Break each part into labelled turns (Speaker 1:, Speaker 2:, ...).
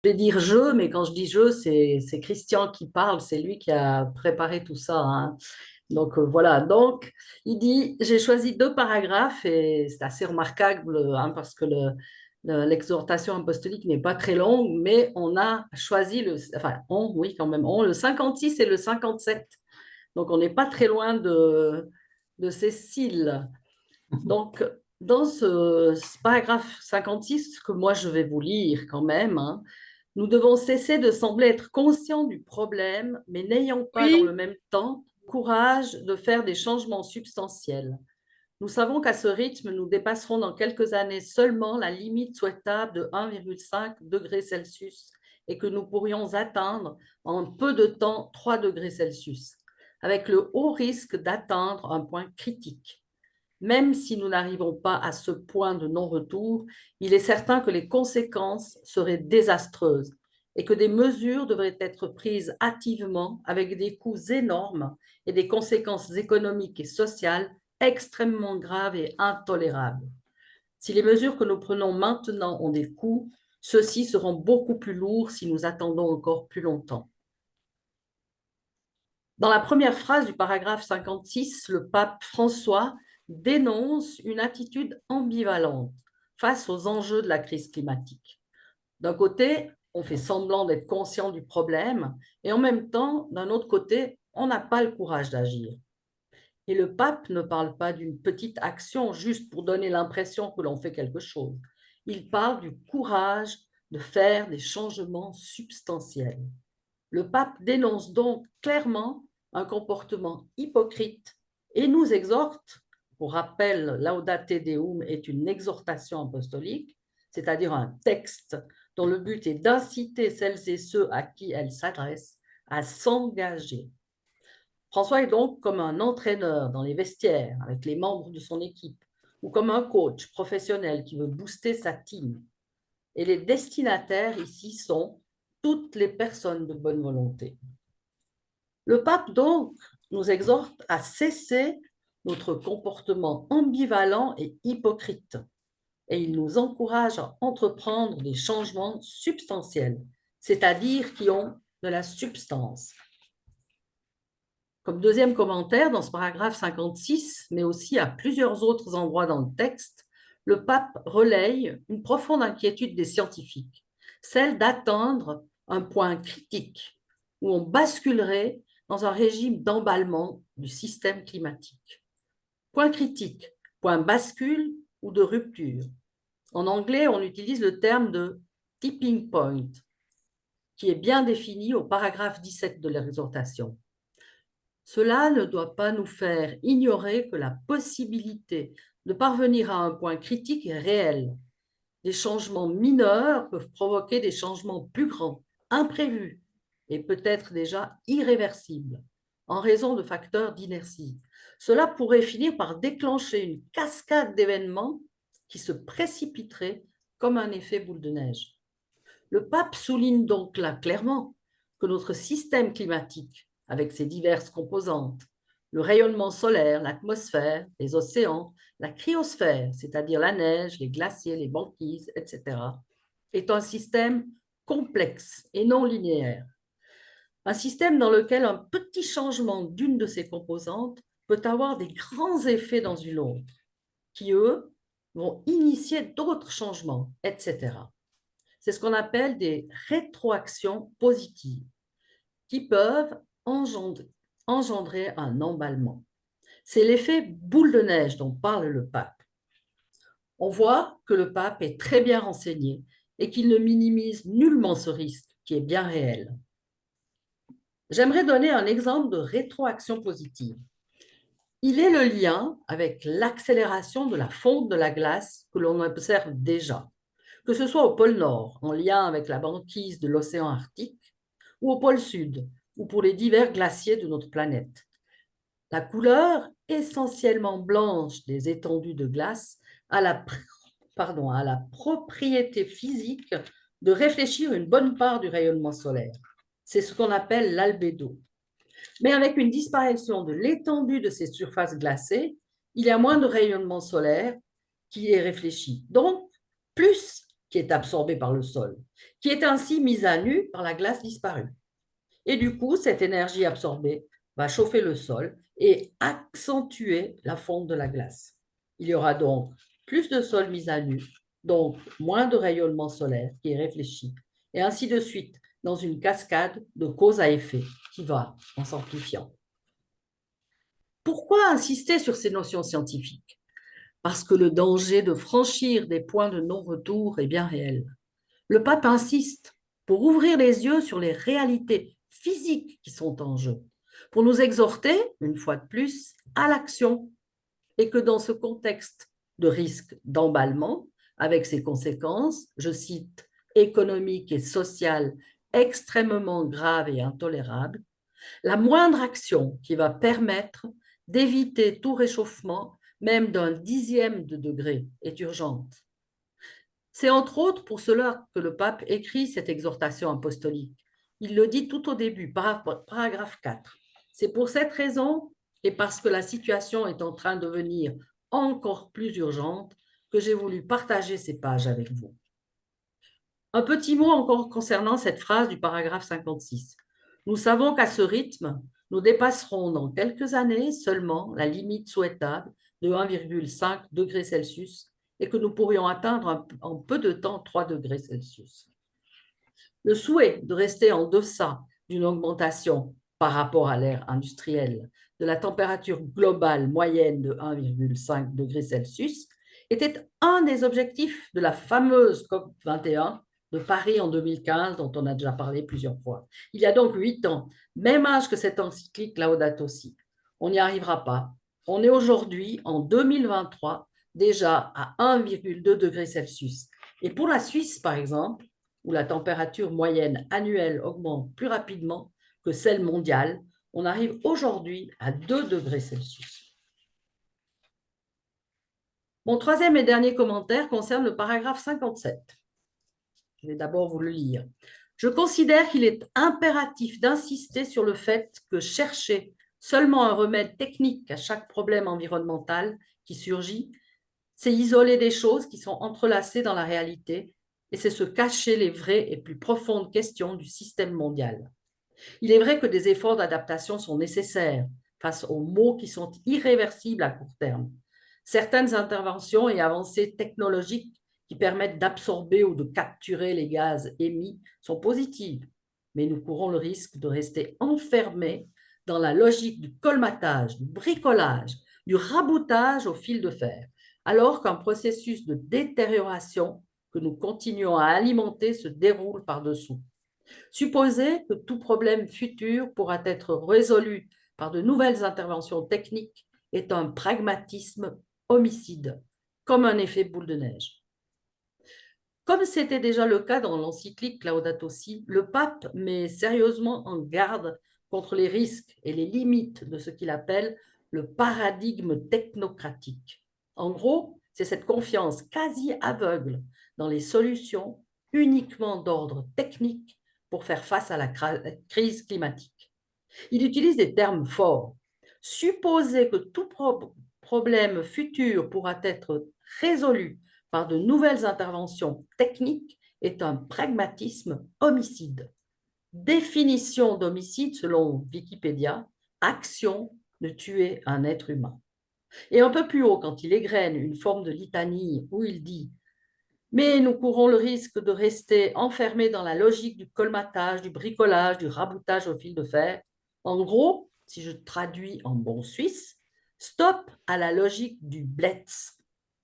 Speaker 1: Je vais dire je, mais quand je dis je, c'est Christian qui parle, c'est lui qui a préparé tout ça, hein. Donc voilà, donc il dit, j'ai choisi deux paragraphes et c'est assez remarquable hein, parce que l'exhortation apostolique n'est pas très longue, mais on a choisi oui quand même, le 56 et le 57. Donc on n'est pas très loin de Cécile. Donc dans ce paragraphe 56 que moi je vais vous lire quand même, hein, nous devons cesser de sembler être conscients du problème, mais n'ayant pas dans le
Speaker 2: Oui,
Speaker 1: même temps courage de faire des changements substantiels. Nous savons qu'à ce rythme, nous dépasserons dans quelques années seulement la limite souhaitable de 1,5 degrés Celsius et que nous pourrions atteindre en peu de temps 3 degrés Celsius, avec le haut risque d'atteindre un point critique. Même si nous n'arrivons pas à ce point de non-retour, il est certain que les conséquences seraient désastreuses et que des mesures devraient être prises hâtivement avec des coûts énormes et des conséquences économiques et sociales extrêmement graves et intolérables. Si les mesures que nous prenons maintenant ont des coûts, ceux-ci seront beaucoup plus lourds si nous attendons encore plus longtemps. Dans la première phrase du paragraphe 56, le pape François dénonce une attitude ambivalente face aux enjeux de la crise climatique. D'un côté, on fait semblant d'être conscient du problème et en même temps, d'un autre côté, on n'a pas le courage d'agir. Et le pape ne parle pas d'une petite action juste pour donner l'impression que l'on fait quelque chose. Il parle du courage de faire des changements substantiels. Le pape dénonce donc clairement un comportement hypocrite et nous exhorte, pour rappel, Laudate Deum est une exhortation apostolique, c'est-à-dire un texte dont le but est d'inciter celles et ceux à qui elle s'adresse à s'engager. François est donc comme un entraîneur dans les vestiaires avec les membres de son équipe ou comme un coach professionnel qui veut booster sa team. Et les destinataires ici sont toutes les personnes de bonne volonté. Le pape, donc, nous exhorte à cesser notre comportement ambivalent et hypocrite et il nous encourage à entreprendre des changements substantiels, c'est-à-dire qui ont de la substance. Comme deuxième commentaire, dans ce paragraphe 56, mais aussi à plusieurs autres endroits dans le texte, le pape relaye une profonde inquiétude des scientifiques, celle d'atteindre un point critique où on basculerait dans un régime d'emballement du système climatique. Point critique, point bascule ou de rupture. En anglais, on utilise le terme de tipping point, qui est bien défini au paragraphe 17 de l'exhortation. Cela ne doit pas nous faire ignorer que la possibilité de parvenir à un point critique est réelle. Des changements mineurs peuvent provoquer des changements plus grands, imprévus et peut-être déjà irréversibles en raison de facteurs d'inertie. Cela pourrait finir par déclencher une cascade d'événements qui se précipiterait comme un effet boule de neige. Le pape souligne donc là clairement que notre système climatique, avec ses diverses composantes, le rayonnement solaire, l'atmosphère, les océans, la cryosphère, c'est-à-dire la neige, les glaciers, les banquises, etc., est un système complexe et non linéaire. Un système dans lequel un petit changement d'une de ses composantes peut avoir des grands effets dans une autre, qui, eux, vont initier d'autres changements, etc. C'est ce qu'on appelle des rétroactions positives qui peuvent engendrer un emballement. C'est l'effet boule de neige dont parle le pape. On voit que le pape est très bien renseigné et qu'il ne minimise nullement ce risque qui est bien réel. J'aimerais donner un exemple de rétroaction positive. Il est le lien avec l'accélération de la fonte de la glace que l'on observe déjà, que ce soit au pôle Nord, en lien avec la banquise de l'océan Arctique, ou au pôle Sud, ou pour les divers glaciers de notre planète. La couleur essentiellement blanche des étendues de glace a a la propriété physique de réfléchir une bonne part du rayonnement solaire. C'est ce qu'on appelle l'albédo. Mais avec une disparition de l'étendue de ces surfaces glacées, il y a moins de rayonnement solaire qui est réfléchi. Donc, plus qui est absorbée par le sol, qui est ainsi mise à nu par la glace disparue. Et du coup, cette énergie absorbée va chauffer le sol et accentuer la fonte de la glace. Il y aura donc plus de sol mis à nu, donc moins de rayonnement solaire qui est réfléchi, et ainsi de suite, dans une cascade de cause à effet qui va en s'amplifiant. Pourquoi insister sur ces notions scientifiques? Parce que le danger de franchir des points de non-retour est bien réel. Le pape insiste pour ouvrir les yeux sur les réalités physiques qui sont en jeu, pour nous exhorter, une fois de plus, à l'action, et que dans ce contexte de risque d'emballement, avec ses conséquences, je cite, économiques et sociales extrêmement graves et intolérables, la moindre action qui va permettre d'éviter tout réchauffement, même d'un dixième de degré, est urgente. C'est entre autres pour cela que le pape écrit cette exhortation apostolique. Il le dit tout au début, paragraphe 4. C'est pour cette raison et parce que la situation est en train de devenir encore plus urgente que j'ai voulu partager ces pages avec vous. Un petit mot encore concernant cette phrase du paragraphe 56. Nous savons qu'à ce rythme, nous dépasserons dans quelques années seulement la limite souhaitable de 1,5 degré Celsius et que nous pourrions atteindre en peu de temps 3 degrés Celsius. Le souhait de rester en deçà d'une augmentation par rapport à l'ère industrielle de la température globale moyenne de 1,5 degré Celsius était un des objectifs de la fameuse COP 21 de Paris en 2015, dont on a déjà parlé plusieurs fois. Il y a donc 8 ans, même âge que cette encyclique Laudato Si. On n'y arrivera pas. On est aujourd'hui, en 2023, déjà à 1,2 degré Celsius. Et pour la Suisse, par exemple, où la température moyenne annuelle augmente plus rapidement que celle mondiale, on arrive aujourd'hui à 2 degrés Celsius. Mon troisième et dernier commentaire concerne le paragraphe 57. Je vais d'abord vous le lire. Je considère qu'il est impératif d'insister sur le fait que chercher seulement un remède technique à chaque problème environnemental qui surgit, c'est isoler des choses qui sont entrelacées dans la réalité et c'est se cacher les vraies et plus profondes questions du système mondial. Il est vrai que des efforts d'adaptation sont nécessaires face aux maux qui sont irréversibles à court terme. Certaines interventions et avancées technologiques qui permettent d'absorber ou de capturer les gaz émis sont positives, mais nous courons le risque de rester enfermés dans la logique du colmatage, du bricolage, du raboutage au fil de fer, alors qu'un processus de détérioration que nous continuons à alimenter se déroule par-dessous. Supposer que tout problème futur pourra être résolu par de nouvelles interventions techniques est un pragmatisme homicide, comme un effet boule de neige. Comme c'était déjà le cas dans l'encyclique Laudato Si, le pape met sérieusement en garde contre les risques et les limites de ce qu'il appelle le paradigme technocratique. En gros, c'est cette confiance quasi aveugle dans les solutions uniquement d'ordre technique pour faire face à la crise climatique. Il utilise des termes forts. Supposer que tout problème futur pourra être résolu par de nouvelles interventions techniques est un pragmatisme homicide. Définition d'homicide selon Wikipédia, action de tuer un être humain. Et un peu plus haut, quand il égrène une forme de litanie où il dit « Mais nous courons le risque de rester enfermés dans la logique du colmatage, du bricolage, du raboutage au fil de fer. » En gros, si je traduis en bon suisse, stop à la logique du blitz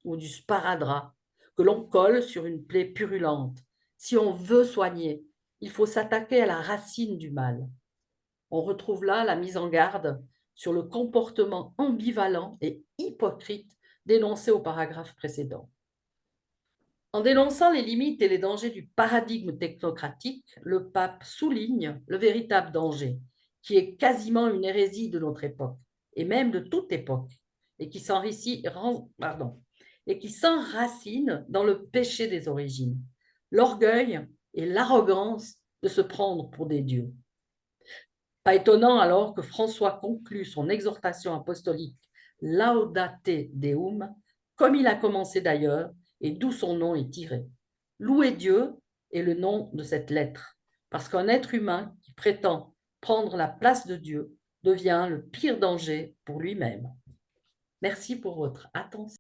Speaker 1: ou du sparadrap que l'on colle sur une plaie purulente. Si on veut soigner, il faut s'attaquer à la racine du mal. On retrouve là la mise en garde sur le comportement ambivalent et hypocrite dénoncé au paragraphe précédent. En dénonçant les limites et les dangers du paradigme technocratique, le pape souligne le véritable danger, qui est quasiment une hérésie de notre époque, et même de toute époque, et qui s'enracine dans le péché des origines, l'orgueil et l'arrogance de se prendre pour des dieux. Pas étonnant alors que François conclut son exhortation apostolique Laudate Deum, comme il a commencé d'ailleurs, et d'où son nom est tiré. Louez Dieu est le nom de cette lettre, parce qu'un être humain qui prétend prendre la place de Dieu devient le pire danger pour lui-même. Merci pour votre attention.